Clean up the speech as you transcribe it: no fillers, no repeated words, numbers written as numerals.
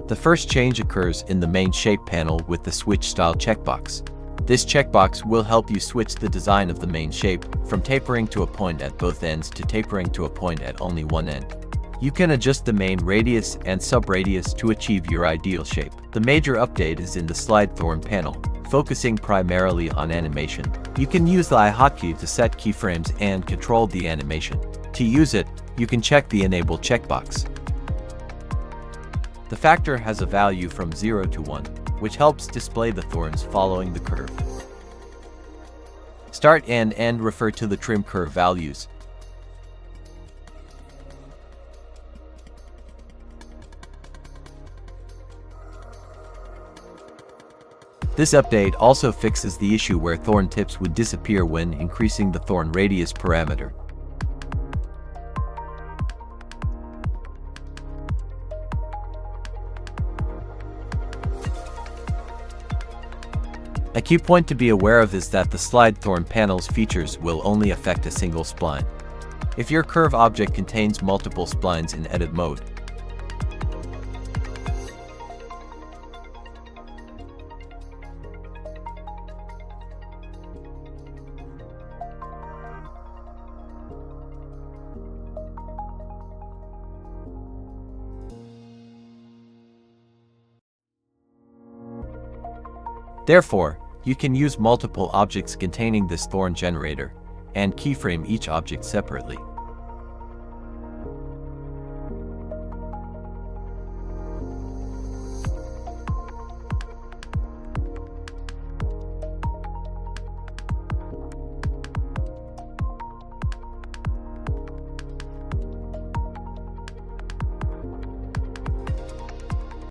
The first change occurs in the main shape panel with the Switch Style checkbox. This checkbox will help you switch the design of the main shape from tapering to a point at both ends to tapering to a point at only one end. You can adjust the main radius and sub-radius to achieve your ideal shape. The major update is in the Slide Thorn panel, focusing primarily on animation. You can use the I hotkey to set keyframes and control the animation. To use it, you can check the Enable checkbox. The factor has a value from 0 to 1, which helps display the thorns following the curve. Start and end refer to the trim curve values. This update also fixes the issue where thorn tips would disappear when increasing the thorn radius parameter. A key point to be aware of is that the Slide Thorn panel's features will only affect a single spline. If your curve object contains multiple splines in edit mode, therefore, you can use multiple objects containing this thorn generator, and keyframe each object separately.